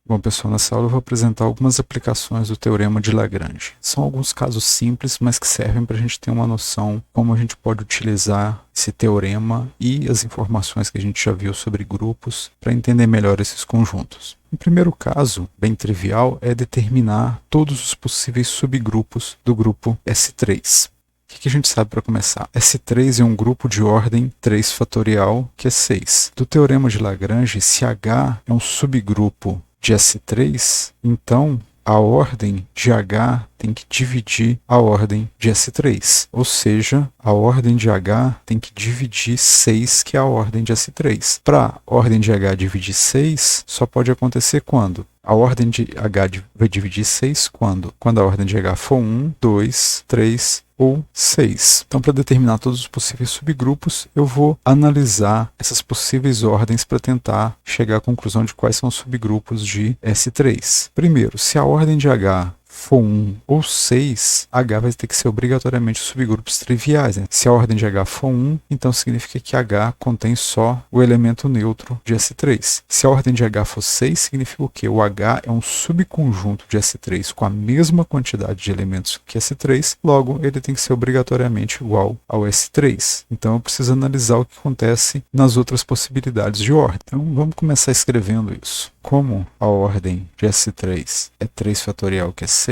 Bom, pessoal, nessa aula eu vou apresentar algumas aplicações do Teorema de Lagrange. São alguns casos simples, mas que servem para a gente ter uma noção como a gente pode utilizar esse teorema e as informações que a gente já viu sobre grupos para entender melhor esses conjuntos. O primeiro caso, bem trivial, é determinar todos os possíveis subgrupos do grupo S3. O que a gente sabe para começar? S3 é um grupo de ordem 3 fatorial, que é 6. Do Teorema de Lagrange, se H é um subgrupo de S3, então a ordem de H tem que dividir a ordem de S3. Ou seja, a ordem de H tem que dividir 6, que é a ordem de S3. Para a ordem de H dividir 6, só pode acontecer quando? A ordem de H vai dividir 6 quando? Quando a ordem de H for 1, 2, 3 ou 6. Então, para determinar todos os possíveis subgrupos, eu vou analisar essas possíveis ordens para tentar chegar à conclusão de quais são os subgrupos de S3. Primeiro, se a ordem de H for 1 ou 6, H vai ter que ser obrigatoriamente subgrupos triviais, né? Se a ordem de H for 1, então significa que H contém só o elemento neutro de S3. Se a ordem de H for 6, significa o quê? O H é um subconjunto de S3 com a mesma quantidade de elementos que S3, logo ele tem que ser obrigatoriamente igual ao S3. Então eu preciso analisar o que acontece nas outras possibilidades de ordem. Então vamos começar escrevendo isso. Como a ordem de S3 é 3 fatorial, que é 6,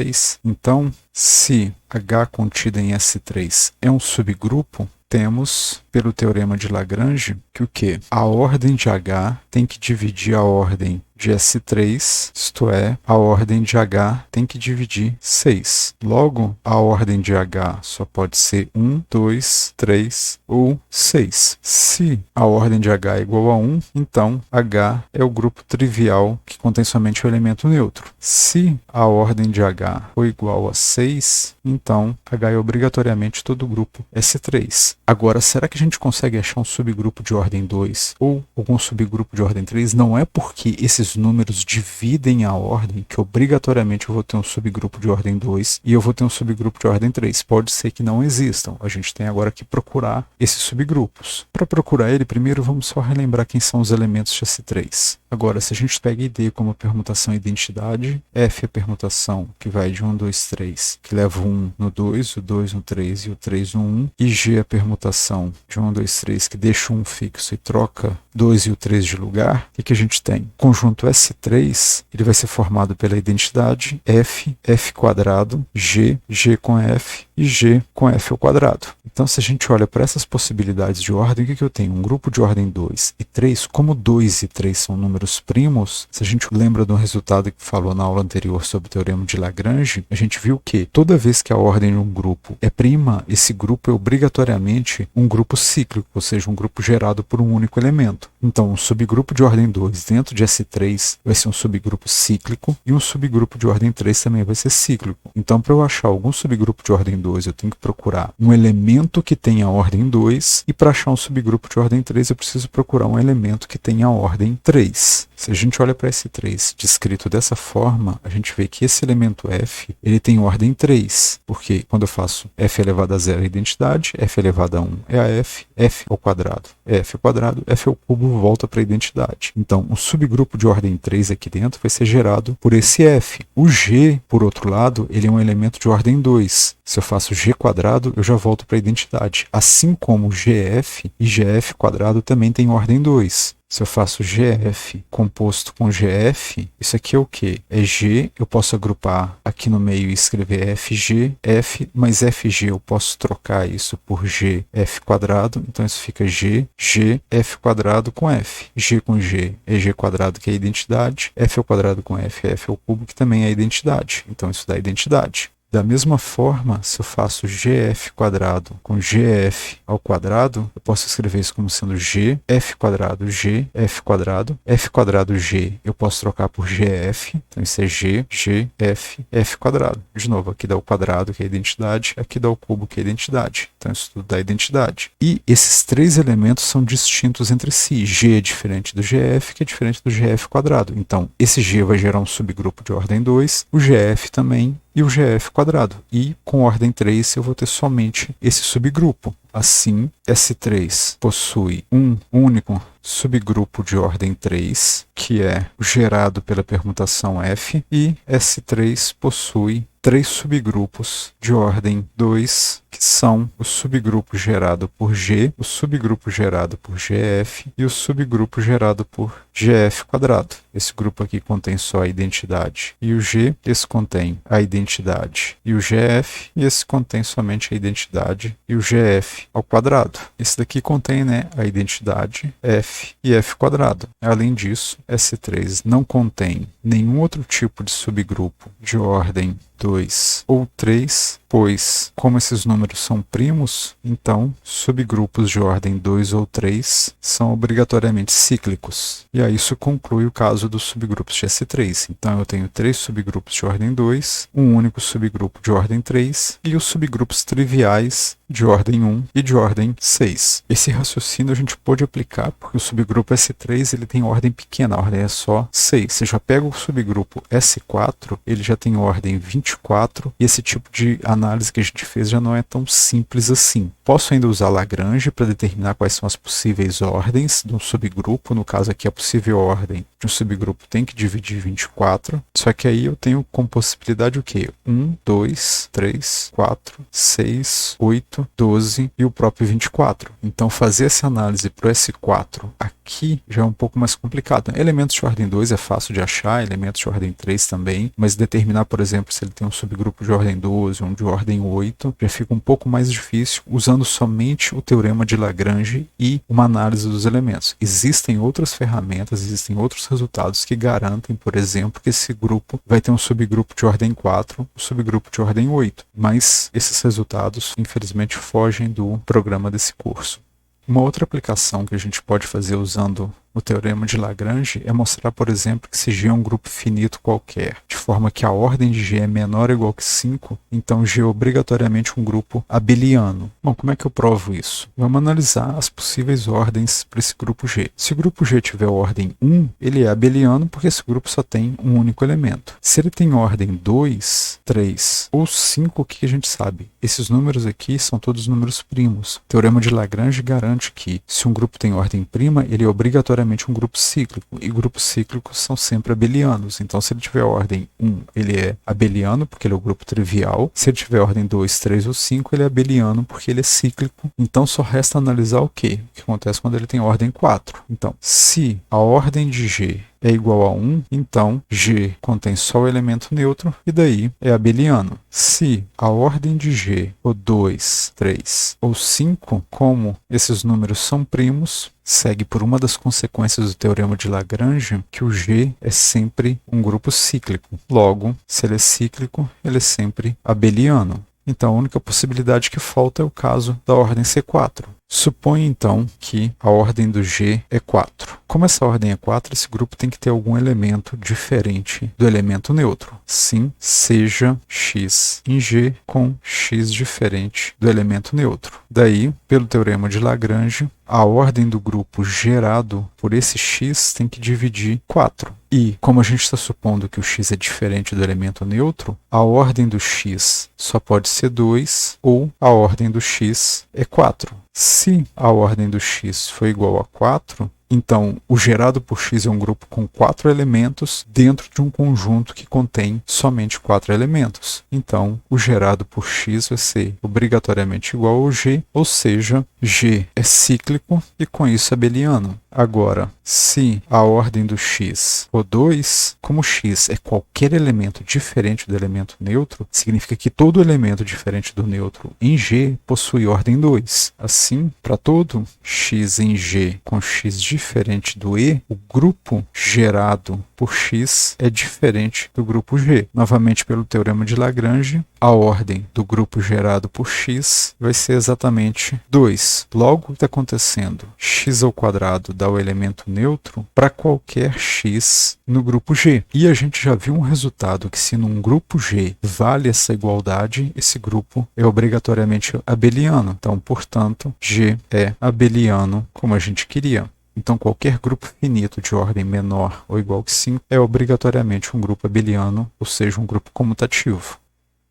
então, se H contido em S3 é um subgrupo, temos, pelo Teorema de Lagrange, que o quê? A ordem de H tem que dividir a ordem de S3, isto é, a ordem de H tem que dividir 6. Logo, a ordem de H só pode ser 1, 2, 3 ou 6. Se a ordem de H é igual a 1, então H é o grupo trivial que contém somente o elemento neutro. Se a ordem de H for igual a 6, então H é obrigatoriamente todo o grupo S3. Agora, será que a gente consegue achar um subgrupo de ordem 2 ou algum subgrupo de ordem 3? Não é porque esses números dividem a ordem que obrigatoriamente eu vou ter um subgrupo de ordem 2 e eu vou ter um subgrupo de ordem 3. Pode ser que não existam. A gente tem agora que procurar esses subgrupos. Para procurar ele, primeiro vamos só relembrar quem são os elementos de S3. Agora, se a gente pega ID como permutação e identidade, F é a permutação que vai de 1, 2, 3, que leva o 1 no 2, o 2 no 3 e o 3 no 1, e G é a permutação de 1, 2, 3, que deixa o 1 fixo e troca 2 e o 3 de lugar. O que a gente tem? Conjunto S3, ele vai ser formado pela identidade F, F quadrado, G, G com F e G com F ao quadrado. Então, se a gente olha para essas possibilidades de ordem, o que eu tenho? Um grupo de ordem 2 e 3, como 2 e 3 são números primos, se a gente lembra do resultado que falou na aula anterior sobre o Teorema de Lagrange, a gente viu que toda vez que a ordem de um grupo é prima, esse grupo é obrigatoriamente um grupo cíclico, ou seja, um grupo gerado por um único elemento. Então, um subgrupo de ordem 2 dentro de S3 vai ser um subgrupo cíclico e um subgrupo de ordem 3 também vai ser cíclico. Então, para eu achar algum subgrupo de ordem 2, eu tenho que procurar um elemento que tenha a ordem 2 e para achar um subgrupo de ordem 3, eu preciso procurar um elemento que tenha a ordem 3. Se a gente olha para S3 descrito dessa forma, a gente vê que esse elemento F, ele tem ordem 3, porque quando eu faço F elevado a 0 é a identidade, F elevado a 1 é a F, F ao quadrado é F ao quadrado, F ao cubo volta para a identidade. Então, um subgrupo de ordem 3 aqui dentro vai ser gerado por esse F. O G, por outro lado, ele é um elemento de ordem 2. Se eu faço G quadrado, eu já volto para a identidade. Assim como GF e GF quadrado também tem ordem 2. Se eu faço GF composto com GF, isso aqui é o quê? É G, eu posso agrupar aqui no meio e escrever FG, F, mas FG eu posso trocar isso por GF quadrado, então isso fica G, G, F quadrado com F. G com G é G quadrado, que é a identidade, F ao quadrado com F é F ao cubo, que também é a identidade. Então isso dá identidade. Da mesma forma, se eu faço GF quadrado com GF ao quadrado, eu posso escrever isso como sendo G, F quadrado, G, F quadrado G, eu posso trocar por GF, então isso é G, G, F quadrado. De novo, aqui dá o quadrado, que é a identidade, aqui dá o cubo, que é a identidade. Então isso tudo dá identidade. E esses três elementos são distintos entre si. G é diferente do GF, que é diferente do GF quadrado. Então, esse G vai gerar um subgrupo de ordem 2, o GF também, e o GF quadrado. E com ordem 3 eu vou ter somente esse subgrupo. Assim, S3 possui um único subgrupo de ordem 3, que é gerado pela permutação F, e S3 possui 3 subgrupos de ordem 2, que são o subgrupo gerado por G, o subgrupo gerado por GF e o subgrupo gerado por GF². Esse grupo aqui contém só a identidade e o G, esse contém a identidade e o GF, e esse contém somente a identidade e o GF ao quadrado. Esse daqui contém, né, a identidade F e F². Além disso, S3 não contém nenhum outro tipo de subgrupo de ordem 2 ou 3, pois, como esses números são primos, então subgrupos de ordem 2 ou 3 são obrigatoriamente cíclicos. E aí isso conclui o caso dos subgrupos de S3. Então eu tenho 3 subgrupos de ordem 2, um único subgrupo de ordem 3 e os subgrupos triviais de ordem 1 e de ordem 6. Esse raciocínio a gente pode aplicar porque o subgrupo S3 ele tem ordem pequena, a ordem é só 6. Você já pega o subgrupo S4, ele já tem ordem 24, e esse tipo de análise que a gente fez já não é tão simples assim. Posso ainda usar Lagrange para determinar quais são as possíveis ordens de um subgrupo. No caso aqui, a possível ordem de um subgrupo tem que dividir 24. Só que aí eu tenho como possibilidade o quê? 1, 2, 3, 4, 6, 8, 12 e o próprio 24. Então fazer essa análise para o S4 aqui já é um pouco mais complicado. Elementos de ordem 2 é fácil de achar, elementos de ordem 3 também, mas determinar, por exemplo, se ele tem um subgrupo de ordem 12 ou um de ordem 8, já fica um pouco mais difícil usando somente o teorema de Lagrange e uma análise dos elementos. Existem outras ferramentas, existem outros resultados que garantem, por exemplo, que esse grupo vai ter um subgrupo de ordem 4, um subgrupo de ordem 8, mas esses resultados, infelizmente, fogem do programa desse curso. Uma outra aplicação que a gente pode fazer usando o teorema de Lagrange é mostrar, por exemplo, que se G é um grupo finito qualquer, de forma que a ordem de G é menor ou igual que 5, então G é obrigatoriamente um grupo abeliano. Bom, como é que eu provo isso? Vamos analisar as possíveis ordens para esse grupo G. Se o grupo G tiver ordem 1, ele é abeliano porque esse grupo só tem um único elemento. Se ele tem ordem 2, 3 ou 5, o que a gente sabe? Esses números aqui são todos números primos. O teorema de Lagrange garante que se um grupo tem ordem prima, ele é obrigatoriamente um grupo cíclico, e grupos cíclicos são sempre abelianos. Então, se ele tiver ordem 1, ele é abeliano, porque ele é o grupo trivial. Se ele tiver ordem 2, 3 ou 5, ele é abeliano, porque ele é cíclico. Então, só resta analisar o quê? O que acontece quando ele tem ordem 4. Então, se a ordem de G é igual a 1, então G contém só o elemento neutro e daí é abeliano. Se a ordem de G for 2, 3 ou 5, como esses números são primos, segue por uma das consequências do teorema de Lagrange que o G é sempre um grupo cíclico. Logo, se ele é cíclico, ele é sempre abeliano. Então a única possibilidade que falta é o caso da ordem C4. Suponha então que a ordem do G é 4. Como essa ordem é 4, esse grupo tem que ter algum elemento diferente do elemento neutro. Sim, seja x em G com x diferente do elemento neutro. Daí, pelo teorema de Lagrange, a ordem do grupo gerado por esse x tem que dividir 4. E, como a gente está supondo que o x é diferente do elemento neutro, a ordem do x só pode ser 2 ou a ordem do x é 4. Se a ordem do x for igual a 4, então o gerado por x é um grupo com 4 elementos dentro de um conjunto que contém somente 4 elementos. Então o gerado por x vai ser obrigatoriamente igual ao G, ou seja, G é cíclico e com isso abeliano. Agora, se a ordem do x for 2, como x é qualquer elemento diferente do elemento neutro, significa que todo elemento diferente do neutro em G possui ordem 2. Assim, para todo x em G com x diferente do E, o grupo gerado por x é diferente do grupo G. Novamente, pelo teorema de Lagrange, a ordem do grupo gerado por x vai ser exatamente 2. Logo, o que está acontecendo? X ao quadrado dá o elemento neutro para qualquer x no grupo G. E a gente já viu um resultado que se num grupo G vale essa igualdade, esse grupo é obrigatoriamente abeliano. Então, portanto, G é abeliano como a gente queria. Então, qualquer grupo finito de ordem menor ou igual que 5 é obrigatoriamente um grupo abeliano, ou seja, um grupo comutativo.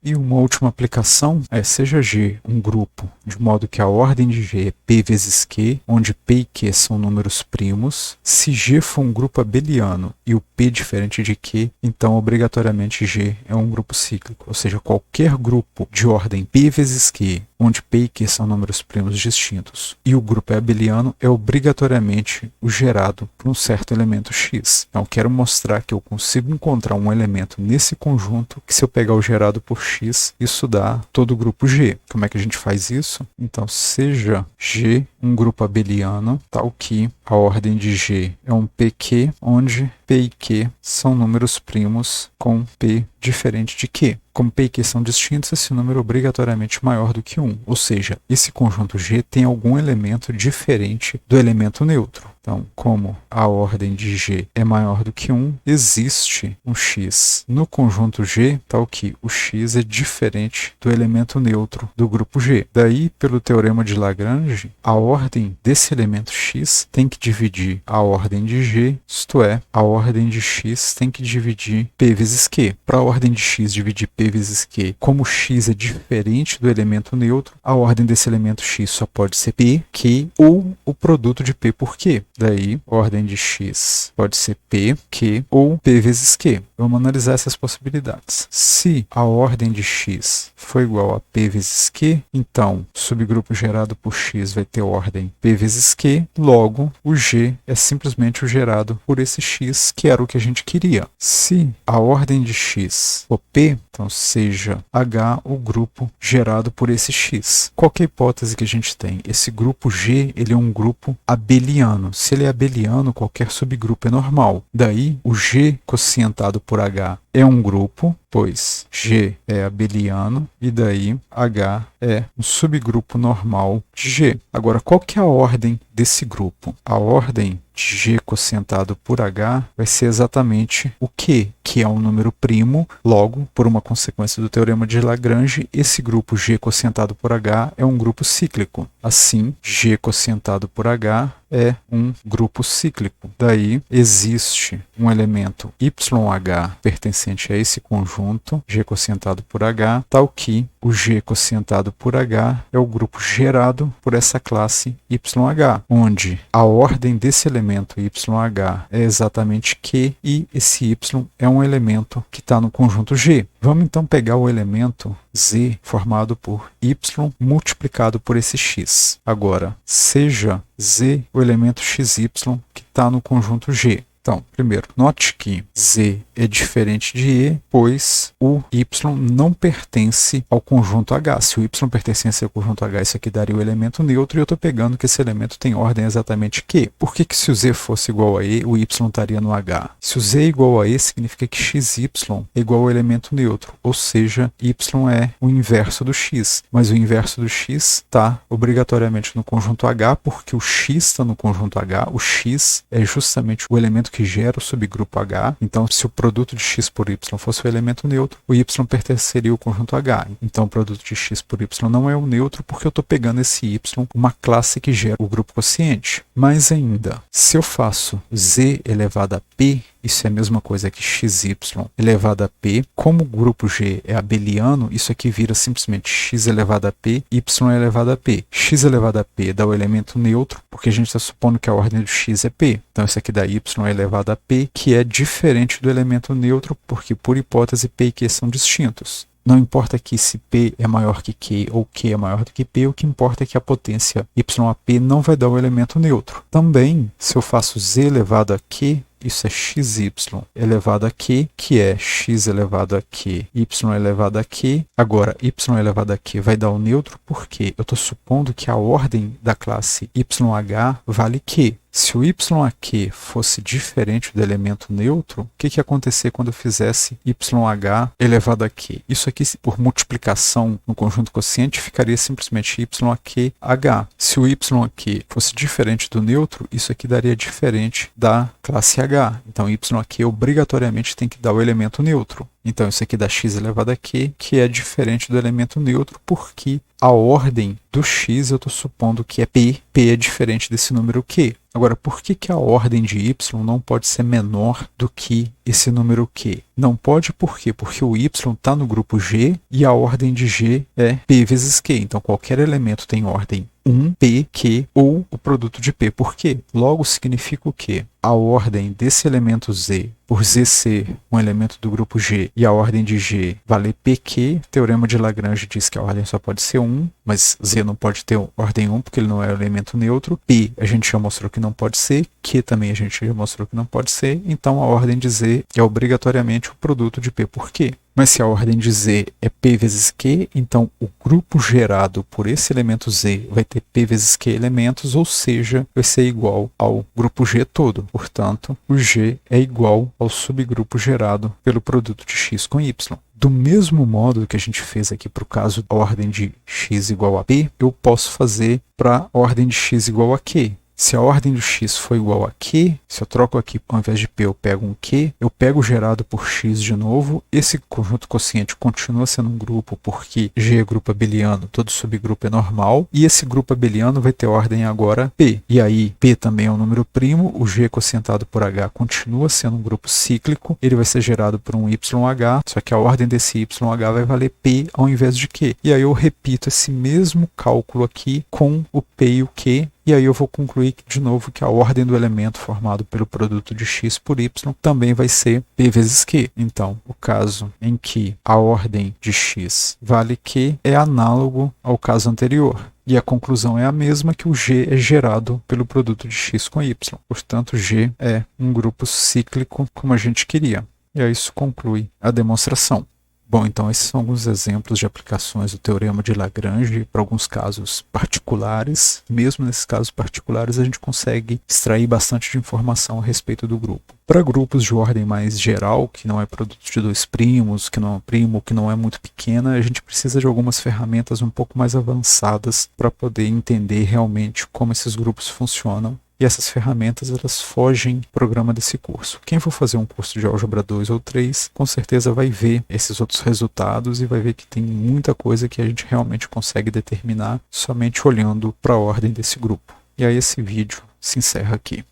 E uma última aplicação é seja G um grupo, de modo que a ordem de G é P vezes Q, onde P e Q são números primos. Se G for um grupo abeliano e o P diferente de Q, então obrigatoriamente G é um grupo cíclico, ou seja, qualquer grupo de ordem P vezes Q, onde P e Q são números primos distintos, e o grupo é abeliano, é obrigatoriamente o gerado por um certo elemento X. Então, quero mostrar que eu consigo encontrar um elemento nesse conjunto que, se eu pegar o gerado por X, isso dá todo o grupo G. Como é que a gente faz isso? Então, seja G um grupo abeliano, tal que a ordem de G é um PQ, onde P e Q são números primos com P diferente de Q. Como P e Q são distintos, esse número é obrigatoriamente maior do que 1. Ou seja, esse conjunto G tem algum elemento diferente do elemento neutro. Então, como a ordem de G é maior do que 1, existe um X no conjunto G, tal que o X é diferente do elemento neutro do grupo G. Daí, pelo teorema de Lagrange, a ordem desse elemento X tem que dividir a ordem de G, isto é, a ordem de X tem que dividir P vezes Q. Para a ordem de X dividir P vezes Q, como X é diferente do elemento neutro, a ordem desse elemento X só pode ser P, Q ou o produto de P por Q. Daí, a ordem de X pode ser P, Q ou P vezes Q. Vamos analisar essas possibilidades. Se a ordem de X for igual a P vezes Q, então o subgrupo gerado por X vai ter ordem P vezes Q, logo o G é simplesmente o gerado por esse X, que era o que a gente queria. Se a ordem de X for P, então seja H o grupo gerado por esse X. Qual que é a hipótese que a gente tem? Esse grupo G, ele é um grupo abeliano. Se ele é abeliano, qualquer subgrupo é normal. Daí, o G quocientado por H é um grupo, pois G é abeliano, e daí H é um subgrupo normal de G. Agora, qual que é a ordem desse grupo? A ordem de G quocientado por H vai ser exatamente o Q, que é um número primo. Logo, por uma consequência do teorema de Lagrange, esse grupo G quocientado por H é um grupo cíclico. Assim, G quocientado por H é um grupo cíclico. Daí, existe um elemento YH pertencente a esse conjunto, G quocientado por H, tal que o G quocientado por H é o grupo gerado por essa classe YH, onde a ordem desse elemento YH é exatamente Q e esse Y é um elemento que está no conjunto G. Vamos então pegar o elemento Z formado por Y multiplicado por esse X. Agora, seja Z o elemento XY que está no conjunto G. Então, primeiro, note que Z é diferente de E, pois o Y não pertence ao conjunto H. Se o Y pertencesse ao conjunto H, isso aqui daria o elemento neutro, e eu estou pegando que esse elemento tem ordem exatamente Q. Por que se o Z fosse igual a E, o Y estaria no H? Se o Z é igual a E, significa que XY é igual ao elemento neutro, ou seja, Y é o inverso do X. Mas o inverso do X está obrigatoriamente no conjunto H, porque o X está no conjunto H, o X é justamente o elemento que gera o subgrupo H. Então, se o produto de X por Y fosse o elemento neutro, o Y pertenceria ao conjunto H. Então, o produto de X por Y não é o neutro, porque eu estou pegando esse Y, uma classe que gera o grupo quociente. Mais ainda, se eu faço Z elevado a P, isso é a mesma coisa que XY elevado a P. Como o grupo G é abeliano, isso aqui vira simplesmente X elevado a P, Y elevado a P. X elevado a P dá o elemento neutro, porque a gente está supondo que a ordem do X é P. Então, isso aqui dá Y elevado a P, que é diferente do elemento neutro, porque, por hipótese, P e Q são distintos. Não importa aqui se P é maior que Q ou Q é maior do que P, o que importa é que a potência YAP não vai dar o elemento neutro. Também, se eu faço Z elevado a Q, isso é XY elevado a Q, que é X elevado a Q, Y elevado a Q. Agora, Y elevado a Q vai dar o neutro porque eu estou supondo que a ordem da classe YH vale Q. Se o YAQ fosse diferente do elemento neutro, o que ia acontecer quando eu fizesse YH elevado a Q? Isso aqui, por multiplicação no conjunto quociente, ficaria simplesmente YAQH. Se o YAQ fosse diferente do neutro, isso aqui daria diferente da classe H. Então, YAQ obrigatoriamente tem que dar o elemento neutro. Então isso aqui dá x elevado a q, que é diferente do elemento neutro, porque a ordem do x eu estou supondo que é p, p é diferente desse número q. Agora, por que a ordem de y não pode ser menor do que esse número q? Não pode, por quê? Porque o y está no grupo G e a ordem de G é p vezes q. Então, qualquer elemento tem ordem 1, p, q ou o produto de p. Por quê? Logo significa o quê? A ordem desse elemento z, por z ser um elemento do grupo G e a ordem de G valer pq, o teorema de Lagrange diz que a ordem só pode ser 1, mas z não pode ter ordem 1 porque ele não é um elemento neutro. P a gente já mostrou que não pode ser, q também a gente já mostrou que não pode ser, então a ordem de z é obrigatoriamente o produto de p por q. Mas se a ordem de z é p vezes q, então o grupo gerado por esse elemento z vai ter p vezes q elementos, ou seja, vai ser igual ao grupo G todo. Portanto, o G é igual ao subgrupo gerado pelo produto de x com y. Do mesmo modo que a gente fez aqui para o caso da ordem de x igual a p, eu posso fazer para a ordem de x igual a q. Se a ordem do x for igual a q, se eu troco aqui, ao invés de p, eu pego um q, eu pego o gerado por x de novo, esse conjunto quociente continua sendo um grupo, porque G é grupo abeliano, todo subgrupo é normal, e esse grupo abeliano vai ter ordem agora p. E aí, p também é um número primo, o G quocientado por h continua sendo um grupo cíclico, ele vai ser gerado por um YH, só que a ordem desse YH vai valer p ao invés de q. E aí eu repito esse mesmo cálculo aqui com o p e o q, e aí eu vou concluir de novo que a ordem do elemento formado pelo produto de x por y também vai ser p vezes q. Então, o caso em que a ordem de x vale q é análogo ao caso anterior. E a conclusão é a mesma, que o G é gerado pelo produto de x com y. Portanto, G é um grupo cíclico como a gente queria. E aí isso conclui a demonstração. Bom, então esses são alguns exemplos de aplicações do teorema de Lagrange para alguns casos particulares. Mesmo nesses casos particulares, a gente consegue extrair bastante de informação a respeito do grupo. Para grupos de ordem mais geral, que não é produto de dois primos, que não é primo, que não é muito pequena, a gente precisa de algumas ferramentas um pouco mais avançadas para poder entender realmente como esses grupos funcionam. E essas ferramentas, elas fogem do programa desse curso. Quem for fazer um curso de álgebra 2 ou 3, com certeza vai ver esses outros resultados e vai ver que tem muita coisa que a gente realmente consegue determinar somente olhando para a ordem desse grupo. E aí esse vídeo se encerra aqui.